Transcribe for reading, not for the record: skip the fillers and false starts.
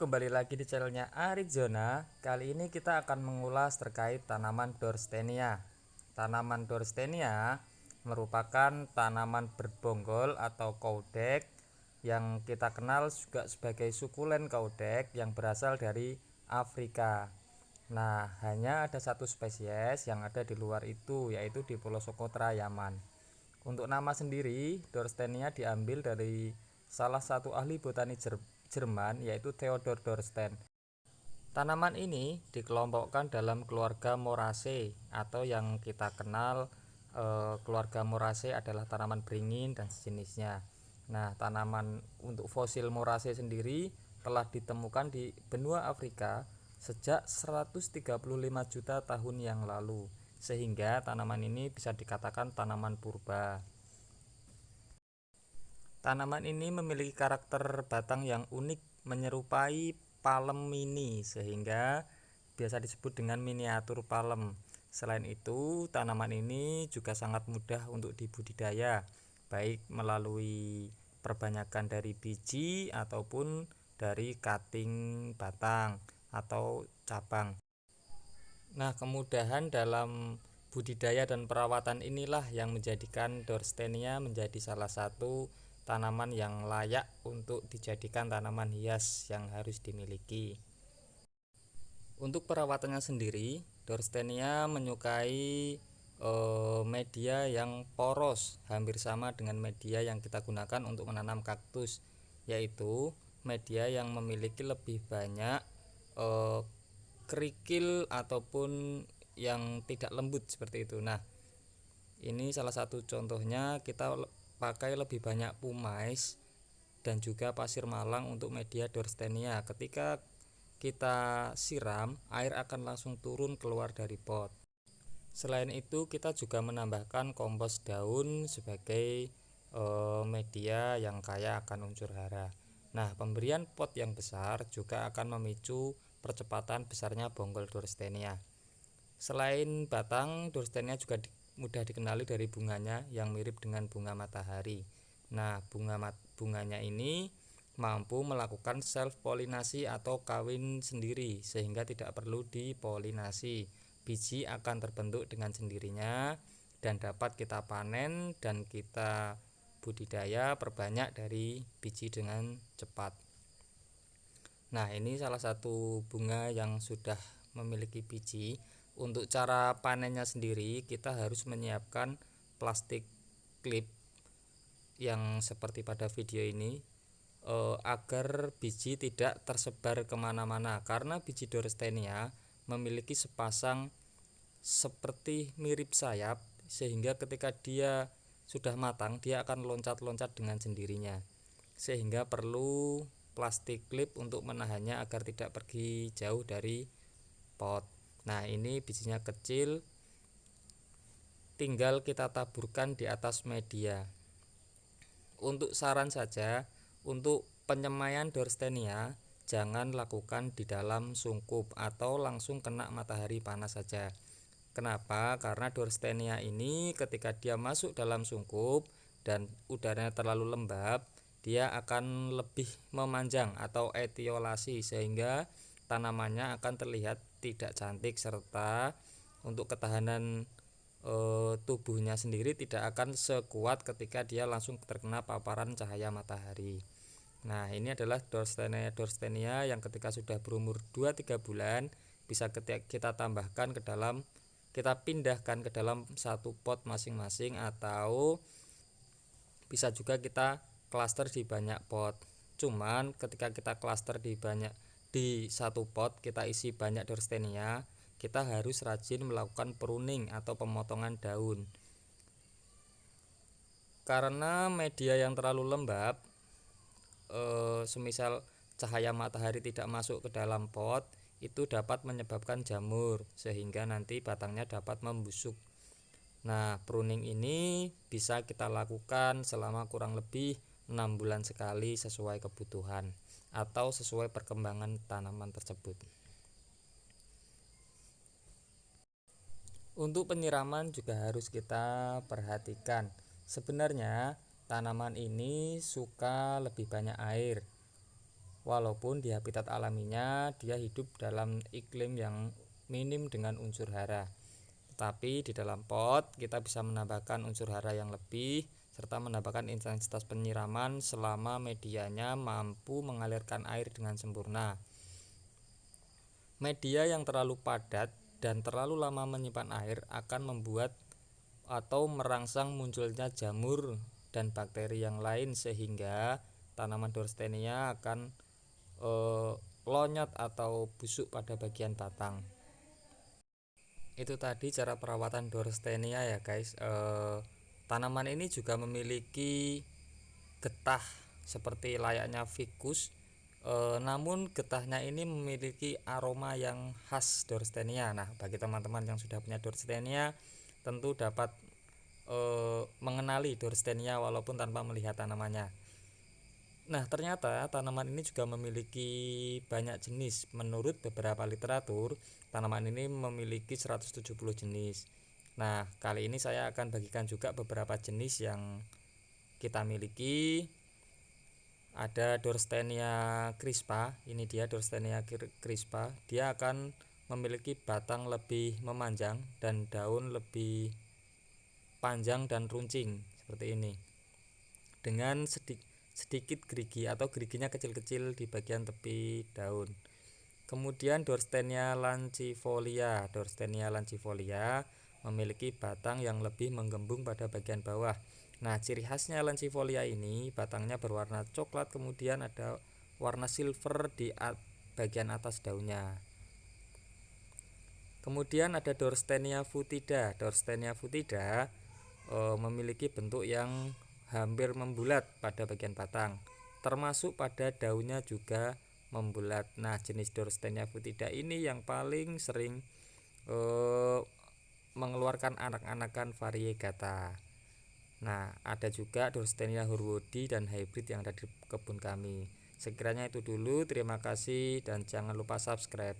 kembali lagi di channelnya Arizona. Kali ini kita akan mengulas terkait tanaman Dorstemia. Tanaman Dorstemia merupakan tanaman berbonggol atau kaudek yang kita kenal juga sebagai sukulen kaudek yang berasal dari Afrika. Nah, hanya ada satu spesies yang ada di luar itu, yaitu di Pulau Socotra, Yaman. Untuk nama sendiri, Dorstemia diambil dari salah satu ahli botani Jerman, yaitu Theodor Dorsten. Tanaman ini dikelompokkan dalam keluarga Moraceae atau yang kita kenal keluarga Moraceae adalah tanaman beringin dan sejenisnya. Nah, tanaman untuk fosil Moraceae sendiri telah ditemukan di benua Afrika sejak 135 juta tahun yang lalu, sehingga tanaman ini bisa dikatakan tanaman purba. Tanaman ini memiliki karakter batang yang unik menyerupai palem mini, sehingga biasa disebut dengan miniatur palem. Selain itu, tanaman ini juga sangat mudah untuk dibudidaya, baik melalui perbanyakan dari biji ataupun dari cutting batang atau cabang. Nah, kemudahan dalam budidaya dan perawatan inilah yang menjadikan Dorstemia menjadi salah satu tanaman yang layak untuk dijadikan tanaman hias yang harus dimiliki. Untuk perawatannya sendiri, Dorstemia menyukai media yang poros, hampir sama dengan media yang kita gunakan untuk menanam kaktus, yaitu media yang memiliki lebih banyak kerikil ataupun yang tidak lembut seperti itu. Nah, ini salah satu contohnya, kita pakai lebih banyak pumais dan juga pasir malang untuk media Dorstemia. Ketika kita siram, air akan langsung turun keluar dari pot. Selain itu, kita juga menambahkan kompos daun sebagai media yang kaya akan unsur hara. Nah, pemberian pot yang besar juga akan memicu percepatan besarnya bonggol Dorstemia. Selain batang, Dorstemia juga mudah dikenali dari bunganya yang mirip dengan bunga matahari. Nah, bunganya ini mampu melakukan self polinasi atau kawin sendiri, sehingga tidak perlu dipolinasi. Biji akan terbentuk dengan sendirinya dan dapat kita panen dan kita budidaya perbanyak dari biji dengan cepat. Nah, ini salah satu bunga yang sudah memiliki biji. Untuk cara panennya sendiri, kita harus menyiapkan plastik klip yang seperti pada video ini, agar biji tidak tersebar kemana-mana, karena biji Dorstemia memiliki sepasang seperti mirip sayap, sehingga ketika dia sudah matang, dia akan loncat-loncat dengan sendirinya, sehingga perlu plastik klip untuk menahannya agar tidak pergi jauh dari pot. Nah, ini bijinya kecil, tinggal kita taburkan di atas media. Untuk saran saja, untuk penyemaian Dorstemia jangan lakukan di dalam sungkup atau langsung kena matahari panas saja. Kenapa? Karena Dorstemia ini ketika dia masuk dalam sungkup dan udaranya terlalu lembab, dia akan lebih memanjang atau etiolasi, sehingga tanamannya akan terlihat tidak cantik, serta untuk ketahanan tubuhnya sendiri tidak akan sekuat ketika dia langsung terkena paparan cahaya matahari. Nah, ini adalah Dorstemia yang ketika sudah berumur 2-3 bulan bisa kita tambahkan ke dalam, kita pindahkan ke dalam satu pot masing-masing, atau bisa juga kita klaster di banyak pot. Cuman ketika kita klaster di satu pot, kita isi banyak Dorstemia, kita harus rajin melakukan pruning atau pemotongan daun. Karena media yang terlalu lembab, semisal cahaya matahari tidak masuk ke dalam pot, itu dapat menyebabkan jamur, sehingga nanti batangnya dapat membusuk. Nah, pruning ini bisa kita lakukan selama kurang lebih 6 bulan sekali sesuai kebutuhan atau sesuai perkembangan tanaman tersebut. Untuk penyiraman juga harus kita perhatikan. Sebenarnya tanaman ini suka lebih banyak air. Walaupun di habitat alaminya dia hidup dalam iklim yang minim dengan unsur hara. Tetapi di dalam pot kita bisa menambahkan unsur hara yang lebih serta menambahkan intensitas penyiraman selama medianya mampu mengalirkan air dengan sempurna. Media yang terlalu padat dan terlalu lama menyimpan air akan membuat atau merangsang munculnya jamur dan bakteri yang lain sehingga tanaman Dorstemia akan lonyot atau busuk pada bagian batang. Itu tadi cara perawatan Dorstemia ya guys. Tanaman ini juga memiliki getah seperti layaknya ficus, namun getahnya ini memiliki aroma yang khas Dorstemia. Nah, bagi teman-teman yang sudah punya Dorstemia tentu dapat mengenali Dorstemia walaupun tanpa melihat tanamannya. Nah, ternyata tanaman ini juga memiliki banyak jenis. Menurut beberapa literatur, tanaman ini memiliki 170 jenis. Nah, kali ini saya akan bagikan juga beberapa jenis yang kita miliki. Ada Dorstemia crispa. Ini dia Dorstemia crispa. Dia akan memiliki batang lebih memanjang dan daun lebih panjang dan runcing seperti ini. Dengan sedikit gerigi atau geriginya kecil-kecil di bagian tepi daun. Kemudian Dorstemia lancifolia. Dorstemia lancifolia memiliki batang yang lebih menggembung pada bagian bawah. Nah, ciri khasnya lancifolia ini batangnya berwarna coklat, kemudian ada warna silver di bagian atas daunnya. Kemudian ada Dorstemia foetida. Dorstemia foetida memiliki bentuk yang hampir membulat pada bagian batang, termasuk pada daunnya juga membulat. Nah, jenis Dorstemia foetida ini yang paling sering mengeluarkan anak-anakan variegata. Nah, ada juga Dorstemia hurwoodi dan hybrid yang ada di kebun kami. Sekiranya itu dulu, terima kasih dan jangan lupa subscribe.